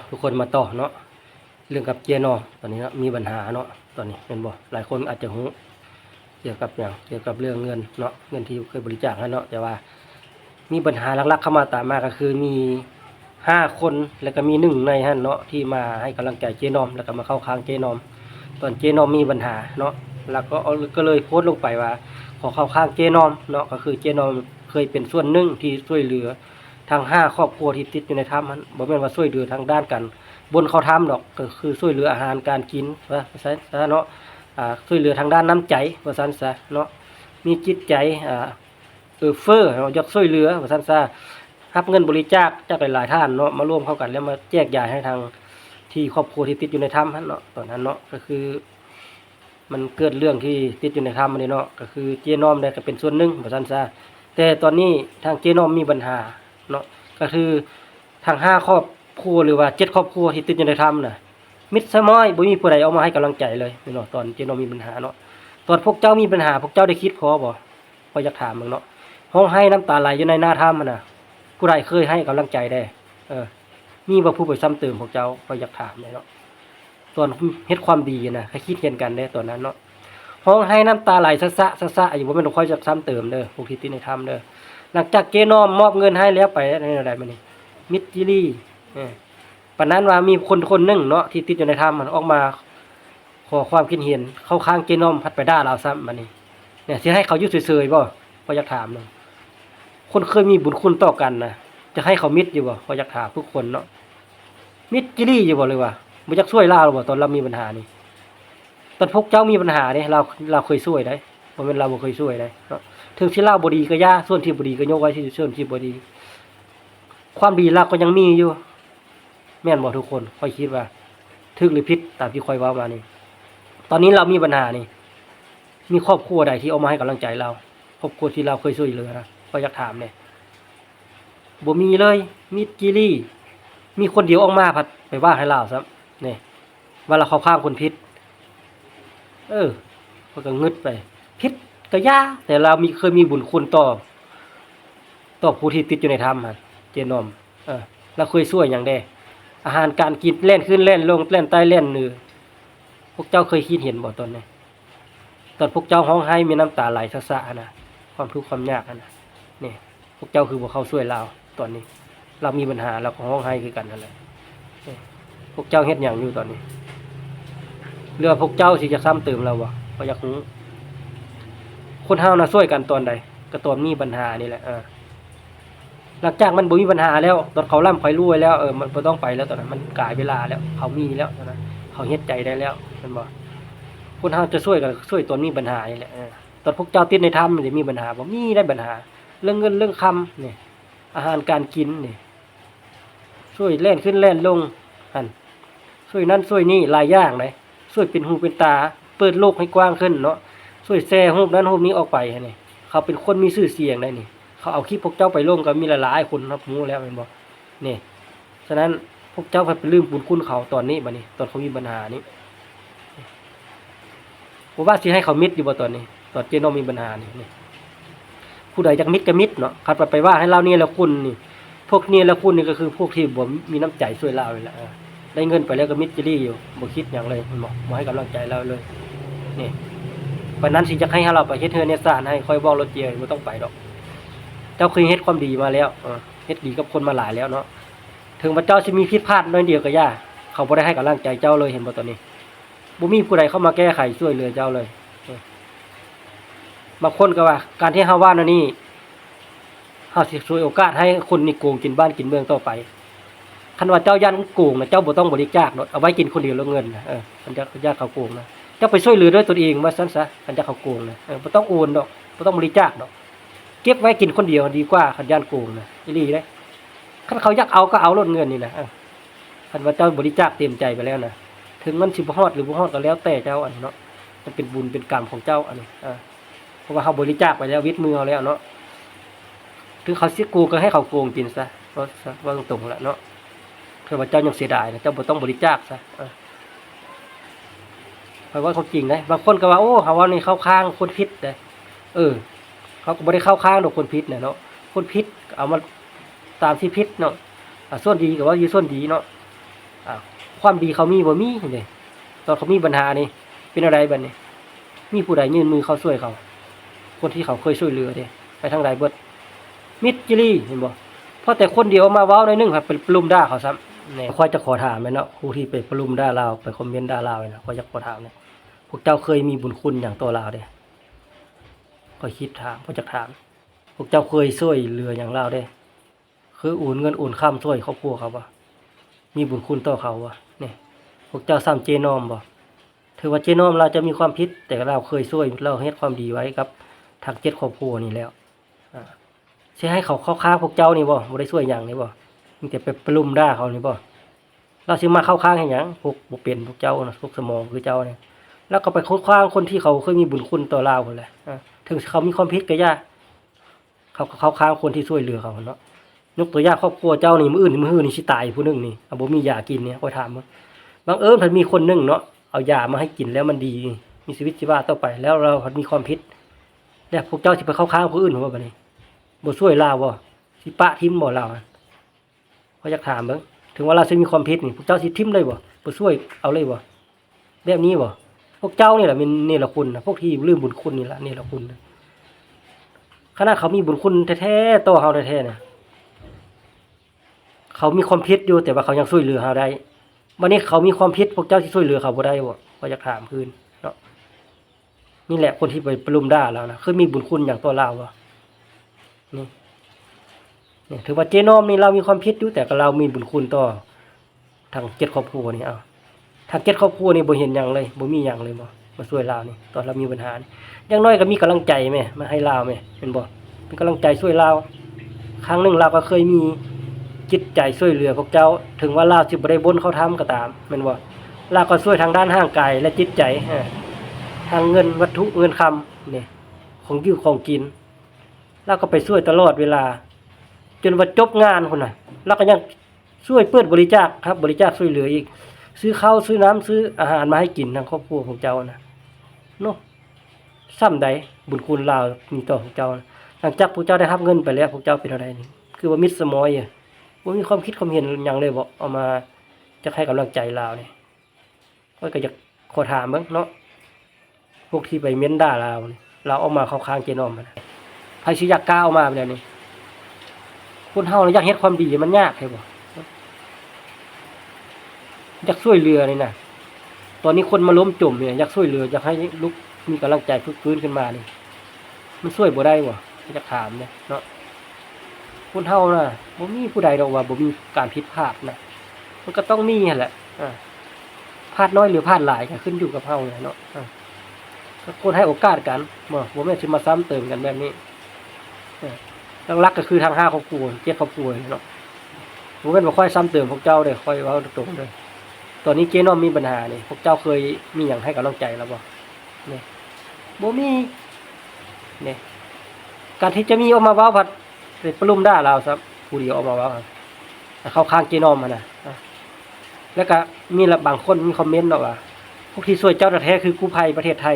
ทุกคนมาต่อเนาะเรื่องกับเจนอตอนนี้เนาะมีปัญหาเนาะตอนนี้เป็นบ่หลายคนอาจจะหูเกี่ยวกับอย่างเกี่ยวกับเรื่องเงินเนาะเงินที่เคยบริจาคให้เนาะแต่ว่ามีปัญหาหลักๆเข้ามาตามมาก็คือมี5 คนแล้วก็มี1ในฮั่นเนาะที่มาให้กำลังใจเจนอมแล้วก็มาเข้าข้างเจนอมตอนเจนอมมีปัญหาเนาะแล้วก็เลยโพสต์ลงไปว่าขอเข้าข้างเจนอมเนาะก็คือเจนอมเคยเป็นส่วนหนึ่งที่ช่วยเหลือทางครอบครัวที่ติดอยู่ในถ้ำนั้นบ่แม่นว่าช่วยเหลือทางด้านกันบนเขาถ้ำดอกก็คือช่วยเหลืออาหารการกินว่าซั่นเนาะช่วยเหลือทางด้านน้ำใจว่าซั่นซะเนาะมีจิตใจเฟ้ออยากช่วยเหลือว่าซั่นซะรับเงินบริจาคจากหลายๆท่านเนาะมาร่วมเข้ากันแล้วมาแจกจ่ายให้ทางที่ครอบครัวที่ติดอยู่ในถ้ำนั้นเนาะตอนนั้นเนาะก็คือมันเกิดเรื่องที่ติดอยู่ในถ้ำมันนี่เนาะก็คือเจน้อมได้ก็เป็นส่วนหนึ่งว่าซั่นซะแต่ตอนนี้ทางเจน้อมมีปัญหาเนาะก็คือทาง5 ครอบครัวหรือว่า7 ครอบครัวที่ติดอยู่ในถ้ำน่ะมิตรสมอยบ่มีผู้ใดเอามาให้กำลังใจเลยเนาะตอนเจน้อมมีปัญหาเนาะตอนพวกเจ้ามีปัญหาพวกเจ้าได้คิดพอบ่อยากถามมึงเนาะร้องไห้น้ำตาไหลอยู่ในหน้าถ้ำมันน่ะผู้ใดเคยให้กำลังใจได้มีบ่ผู้ไปซ้ำเติมพวกเจ้าอยากถามเลยเนาะตอนเฮ็ดความดีน่ะให้คิดเห็นกันได้ตอนนั้นเนาะร้องไห้น้ำตาไหลซะอยู่บ่แม่นค่อยจะซ้ำเติมเด้อพวกที่ติดในถ้ำเด้อหลังจากเจน้อมมอบเงินให้แล้วไปในอะไรมานี่มิตรจิรีปานนั้นว่ามีคนหนึงเนาะที่ติดอยู่ในถ้ำมันออกมาขอความคิดเห็นเข้าข้างเจน้อมพัดไปด่าเราซ้ำมานี่เนี่ยสิให้เขาอยู่เฉยๆบ่อยากถามเนาะคนเคยมีบุญคุณต่อกันนะจะให้เขามิตรอยู่บ่อยากถามทุกคนเนาะมิตรจิรีอยู่บ่เลยว่าบ่อยากช่วยเราบ่ตอนเรามีปัญหานี่ตอนพวกเจ้ามีปัญหานี่เราเคยช่วยได้บ่แม่นเราบ่เคยช่วยได้เนาะถึงสิเราบ่ดีก็ย่าส่วนที่บ่ดีก็ยกไว้ที่ส่วนที่บ่ดีความดีเราก็ยังมีอยู่แม่นบ่ทุกคนค่อยคิดว่าถูกหรือผิดตามที่ค่อยเว้ามานี่ตอนนี้เรามีปัญหานี่มีครอบครัวใดที่เอามาให้กำลังใจเราครอบครัวที่เราเคยช่วยเหลือนะก็อยากถามเนี่ยบ่มีเลยมิตรจิรีมีคนเดียวออกมาผัดไปว่าให้เราซ้ำนี่ว่าเราเข้าข้างคนผิดมันก็งึดไปผิดก็ย่าแต่เราเคยมีบุญคุณต่อผู้ที่ติดอยู่ในถ้ำเจนอมเราเคยช่วยอย่างใดอาหารการกินเล่นขึ้นเล่นลงเล่นใต้เล่นนือพวกเจ้าเคยคิดเห็นบ่ตอนนี้ตอนพวกเจ้าร้องไห้มีน้ำตาไหลซะๆนะความทุกข์ความยากนะนี่พวกเจ้าคือบ่เข้าช่วยเราตอนนี้เรามีปัญหาเราก็ร้องไห้คือกันนั่นแหละพวกเจ้าเฮ็ดหยังอยู่ตอนนี้เรือพวกเจ้าสิจะซ้ำเติมเราบ่ก็อยากรู้คนเฮานะช่วยกันตอนใดก็ตอนมีปัญหานี่แหละหลังจากมันบ่มีปัญหาแล้วตอนเขาร่ำเขารวยแล้วมันบ่ต้องไปแล้วตอนนั้นมันกลายเวลาแล้วเขามีแล้วตอนนั้นเขาเฮ็ดใจได้แล้วแม่นบ่คนเฮาจะช่วยกันช่วยตอนมีปัญหานี่แหละตอนพวกเจ้าติดในถ้ำมันจะมีปัญหาบ่มีได้ปัญหาเรื่องเงินเรื่องคำนี่อาหารการกินนี่ช่วยแล่นขึ้นแล่นลงหั่นช่วยนั่นช่วยนี่หลายอย่างเลยช่วยเป็นหูเป็นตาเปิดโลกให้กว้างขึ้นเนาะช่วยแชร์รูปนั้นรูปนี้ออกไปนี่เขาเป็นคนมีชื่อเสียงได้นี่เขาเอาคลิปพวกเจ้าไปลงก็มีหลายๆคนรับรู้แล้วแม่นบ่นี่ฉะนั้นพวกเจ้าไปลืมบุญคุณเขาตอนนี้บัดนี้ตอนเขามีปัญหานี้บ่ว่าสิให้เขามิตรอยู่บ่ตอนนี้ตอนเจน้อมมีปัญหานี่ผู้ใดอยากมิตรก็มิตรเนาะคัดไปว่าให้เรานี่ละคุณนี่พวกนี้ละคุณนี่ก็คือพวกที่บ่มีน้ำใจช่วยเรานี่แหละได้เงินไปแล้วก็มิตรจิรีอยู่บ่คิดหยังเลยมันบ่ให้กำลังใจเราเลยนี่ปานนั้นสิจะให้เราไปเฮ็ดเฮือนเฮ็ดศาลให้ค่อยบอกรถเจียบ่ต้องไปดอกเจ้าเคยเฮ็ดความดีมาแล้วเฮ็ดดีกับคนมาหลายแล้วเนาะถึงว่าเจ้าสิมีผิดพลาดน้อยเดียวก็ย่าเขาบ่ได้ให้กำลังใจเจ้าเลยเห็นบ่ตอนนี้บ่มีผู้ใดเข้ามาแก้ไขช่วยเหลือเจ้าเลยบางคนก็ว่าการที่เฮาว่านั่นนี่เฮาสิช่วยโอกาสให้คนนี่โกงกินบ้านกินเมืองต่อไปคันว่าเจ้าย่านโกงนะเจ้าบ่ต้องบริจาคเนาะเอาไว้กินคนเดียวแล้วเงินมันจะญาติเขาโกงนะเจ้าไปช่วยเหลือด้วยตนเองว่าซั่นซะคันจะเขาโกงนะบ่ต้องโอนดอกบ่ต้องบริจาคดอกเก็บไว้กินคนเดียวดีกว่าคันย่านโกงนะอีหลีเด้คันเขาอยากเอาก็เอาลดเงินนี่นะคันว่าเจ้าบริจาคเต็มใจไปแล้วนะถึงมันสิบ่ฮอดหรือบ่ฮอดก็แล้วแต่เจ้าอันเนาะมันเป็นบุญเป็นกรรมของเจ้าอันนี้เพราะว่าเขาบริจาคไปแล้ววิทย์มือเอาแล้วเนาะถึงเขาสิโกงก็ให้เขาโกงกินซะว่าตรงๆแล้วเนาะถ้าว่าเจ้ายังเสียดายนะเจ้าบ่ต้องบริจาคซะเพราะว่าเขาจริงนะบางคนก็ว่าโอ้เขาว่านี่เข้าข้างคนผิดเด้เขาก็บ่ได้เข้าข้างดอกคนผิดเนาะคนผิดเอามาตามที่ผิดเนาะส่วนดีก็ว่าอยู่ส่วนดีเนาะ อ้าวความดีเขามีบ่มีนี่ตอนเขามีปัญหานี่เป็นอะไรบัดนี้มีผู้ใดยื่นมือเข้าช่วยเขาคนที่เขาเคยช่วยเหลือเด้ไปทางใดเบิดมิตรจิรีเห็นบ่เพราะแต่คนเดียวมาเว้าหน่อยนึงครับไปปลุมด่าเขาซ้ำนี่ค่อยจะขอถามแม่นเนาะผู้ที่ไปปลุมด่าลาวไปคอมเมนต์ด่าลาวนะค่อยจะขอถามเนี่ยพวกเจ้าเคยมีบุญคุณอย่างต่อลาวเด้ค่อยคิดถามค่อยจะถามพวกเจ้าเคยช่วยเหลืออย่างลาวเด้คือโอนเงินโอนค้ำช่วยครอบครัวเขาบ่มีบุญคุณต่อเขาบ่นี่พวกเจ้าซ้ำเจนอมบ่ถือว่าเจนอมเราจะมีความผิดแต่เราเคยช่วยเราเฮ็ดความดีไว้กับทาง7ครอบครัวนี่แล้วสิให้เขาเข้าข้างพวกเจ้านี่บ่ได้ช่วยหยังนี่บ่มีแต่ไปปลุมด่าเขานี่บ่เราสิมาเข้าข้างให้หยังพวกบ่เป็นพวกเจ้านะพวกสมองคือเจ้านี่แล้วก็ไปเข้าข้างคนที่เขาเคยมีบุญคุณต่อเราพุ่นแหละถึงเขามีความผิดก็อย่าเขาเข้าข้างคนที่ช่วยเหลือเขาเนาะยกตัวอย่างครอบครัวเจ้านี่มื้ออื่นมื้อนี่สิตายผู้นึงนี่บ่มียากินเนี่ยค่อยถามบังเอิญมันมีคนนึงเนาะเอายามาให้กินแล้วมันดีมีชีวิตชีวาต่อไปแล้วเรามีความผิดแล้วพวกเจ้าสิไปเข้าข้างผู้อื่นบ่บัดนี้บ่ช่วยลาวบ่สิปะทิ่มบ่ลาวเขาอยากถามเบิ่งถึงว่าเราสิมีความผิดนี่พวกเจ้าสิทิ่มเลยบ่ช่วยเอาเลยบ่แบบนี้บ่พวกเจ้านี่แหละมันนี่ละคุณนะพวกที่ลืมบุญคุณนี่ล่ะนี่ละคุณขณะเขามีบุญคุณแท้ๆต่อเฮาแท้ๆเนี่ยเขามีความผิดอยู่แต่ว่าเขายังช่วยเหลือเฮาได้วันนี้เขามีความผิดพวกเจ้าที่ช่วยเหลือเขาบ่ได้บ่ก็อยากถามคืนเนาะนี่แหละคนที่ไปปลุมด่าเรานะคือมีบุญคุณอย่างต่อเราบ่นี่ถือว่าเจนอมนี่เรามีความผิดอยู่แต่ก็เรามีบุญคุณต่อทาง7ครอบครัวนี่ทาง7ครอบครัวนี่บ่เห็นหยังเลยบ่มีหยังเลยบ่มาช่วยเรานี่ตอนเรามีปัญหานี่อย่างน้อยก็มีกำลังใจแม่มาให้เราแม่เห็นบ่เป็นกำลังใจช่วยเราครั้งนึงเราก็เคยมีจิตใจช่วยเหลือพวกเจ้าถึงว่าเราสิบ่ได้บ่นเขาทำก็ตามแม่นบ่เราก็ช่วยทางด้านร่างกายและจิตใจทางเงินวัตถุเงินคำนี่ของอยู่ของกินเราก็ไปช่วยตลอดเวลาจนว่าจบงานพุ่นน่ะเราก็ยังช่วยเปิดบริจาคครับบริจาคช่วยเหลืออีกซื้อข้าวซื้อน้ำซื้ออาหารมาให้กินทางครอบครัวของเจ้านะเนาะซ้ำใดบุญคุณเรามีต่อของเจ้าหลังจากพวกเจ้าได้รับเงินไปแล้วพวกเจ้าเป็นอะไรนี่คือว่ามิตรสมอยบ่มีความคิดความเห็นหยังเลยบ่เอามาจะให้กำลังใจเรานี่ก็อยากขอถามเบิ่งเนาะพวกที่ไปเม้นด่าเรานี่เราเอามาเข้าข้างเจนอมมันไผสิอยากกล้าเอามาแบบนี้คนเฮาอยากเฮ็ดความดีมันยากใช่บ่อยากช่วยเหลือนี่นะตอนนี้คนมาล้มจมเนี่ยอยากช่วยเหลืออยากให้ลุกมีกำลังใจฟื้นขึ้นมานี่มันช่วยบ่ได้บ่อยากถามเนี่ยเนาะคนเฮาน่ะบ่มีผู้ใดดอกว่าบ่มีการผิดพลาดนะมันก็ต้องมีนั่นแหละพลาดน้อยหรือพลาดหลายก็ขึ้นอยู่กับเฮาเนาะก็คนให้โอกาสกันบ่แม่นสิมาซ้ำเติมกันแบบนี้หลักๆก็คือทาง5ครอบครัว7ครอบครัวเนาะบ่แม่นว่าค่อยซ้ำเติมพวกเจ้าเด้ค่อยเว้าตรงๆเด้อตอนนี้เจน้อมมีปัญหานี่พวกเจ้าเคยมีหยังให้กำลังใจแล้วบ่นี่บ่มีนี่การที่จะมีออกมาเว้าพัดไปปลุมด่าเราซะผู้เดียวออกมาเว้าเข้าข้างเจน้อมมันน่ะแล้วก็มีบางคนมีคอมเมนต์เนาะว่าพวกที่ช่วยเจ้าแท้ๆคือกู้ภัยประเทศไทย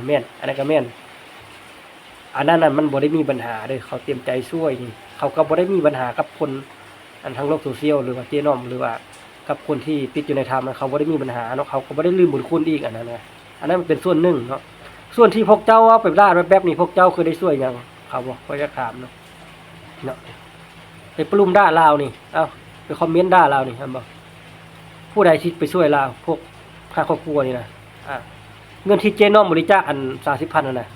แม่นอันนั้นก็แม่นอันนั้นน่ะมันบ่ได้มีปัญหาเด้อเขาเตรียมใจช่วยนี่เขาก็บ่ได้มีปัญหากับคนอันทางโลกโซเชียลหรือว่าเจน้อมหรือว่ากับคนที่ติดอยู่ในธรรมเขาบ่ได้มีปัญหาเนาะเขาก็บ่ได้ลืมบุญคุณอีกอันนั้นนะอันนั้นมันเป็นส่วนหนึ่งเนาะส่วนที่พวกเจ้าเอาไปด่าแบบนี้พวกเจ้าเคยได้ช่วยหยังเขาบ่ก็จะถามเนาะไปปลุมด่าลาวนี่ไปคอมเมนต์ด่าลาวนี่ครับบ่ผู้ใดที่ไปช่วยลาวพวกค่าครอบครัวนี่นะเงินที่เจน้อมบริจาคอัน 30,000 นั่นน่ะ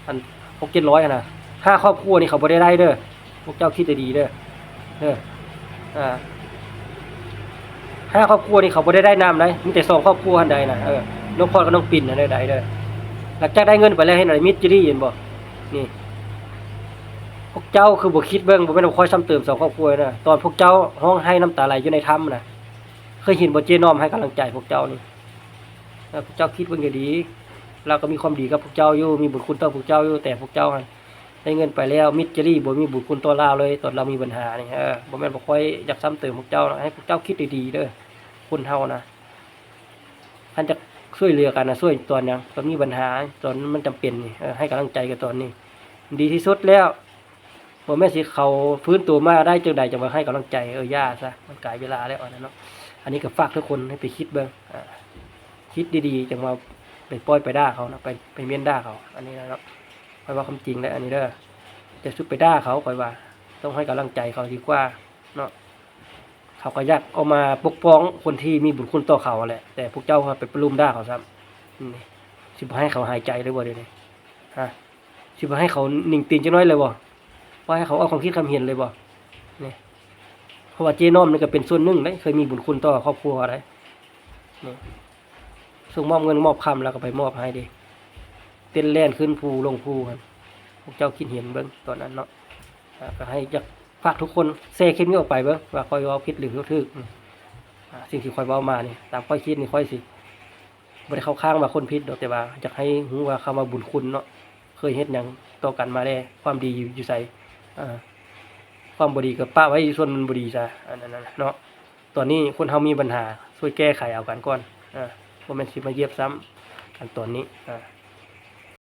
อัน 6-700 น่ะ5ครอบครัวนี่เขาบ่ได้เด้อพวกเจ้าคิดดีๆเด้อ5ครอบครัวนี่เขาบ่ได้นำได้มีแต่2ครอบครัวอันใดน่ะน้องพรกับน้องปิ่นอันใดเด้อหลังจากได้เงินไปแล้วให้หน่อยมิตรจิรีเห็นบ่นี่พวกเจ้าคือบ่คิดเบิ่งบ่แม่นว่าคอยซ้ำเติม2ครอบครัวนะตอนพวกเจ้าร้องไห้น้ำตาไหลอยู่ในถ้ำน่ะเคยเห็นบ่เจน้อมให้กำลังใจพวกเจ้านี่พวกเจ้าคิดเบิ่งให้ดีเราก็มีความดีกับพวกเจ้าอยู่มีบุญคุณต่อพวกเจ้าอยู่แต่พวกเจ้าได้เงินไปแล้วมิตรจิรีบ่มีบุญคุณต่อเราเลยตอนเรามีปัญหานี่บ่แม่นบ่ค่อยอยากซ้ำเติมพวกเจ้าให้พวกเจ้าคิดดีๆเด้อคนเฮานะท่านจะช่วยเหลือกันนะช่วยตอนยังตอนมีปัญหาตอนมันจำเป็นนี่ให้กำลังใจกันตอนนี้ดีที่สุดแล้ว บ่แม่นสิเขาฟื้นตัวมาได้จังใดจังว่าให้กำลังใจย่าซะมันกลายเวลาแล้วอันนั้นเนาะอันนี้ก็ฝากทุกคนให้ไปคิดเบิ่งคิดดีๆจังว่าไปปล่อยไปด่าเขานะไปเมียนด่าเขาอันนี้นะเนาะค่อยว่าความจริงแล้วอันนี้เด้อจะสุดไปด่าเขาค่อยว่าต้องให้กำลังใจเขาดีกว่าเนาะเขาก็อยากเอามาปกป้องคนที่มีบุญคุณต่อเขาแหละแต่พวกเจ้าไปปลุมด่าเขาซ้ำสิบ่ให้เขาหายใจเลยบ่เดี๋ยวนี้ฮะสิบ่ให้เขานิ่งตีนจังน้อยเลยบ่ว่าให้เขาเอาความคิดความเห็นเลยบ่นี่เพราะว่าเจน้อมนี่ก็เป็นส่วนหนึ่งได้เคยมีบุญคุณต่อครอบครัวได้นี่ส่งมอบเงินมอบคำแล้วก็ไปมอบให้ดิเต้นแล่นขึ้นภูลงภูกันพวกเจ้าคิดเห็นเบิ่งตอนนั้นเนาะก็ให้อยากฝากทุกคนแชร์คลิปนี้ออกไปเบิ่งว่าค่อยเว้าผิดหรือถูกสิ่งที่ค่อยเว้ามานี่ตามค่อยคิดนี่ค่อยสิบ่ได้เข้าข้างว่าคนผิดดอกแต่ว่าอยากให้รู้ว่าคำว่าบุญคุณเนาะเคยเฮ็ดหยังต่อกันมาแล้วความดีอยู่ไสความบ่ดีก็ปะไว้ส่วนมันบ่ดีซะอันนั้นน่ะเนาะตอนนี้คนเฮามีปัญหาช่วยแก้ไขเอากันก่อนบ่แม่นสิมาเหยียบซ้ำกันตอนนี้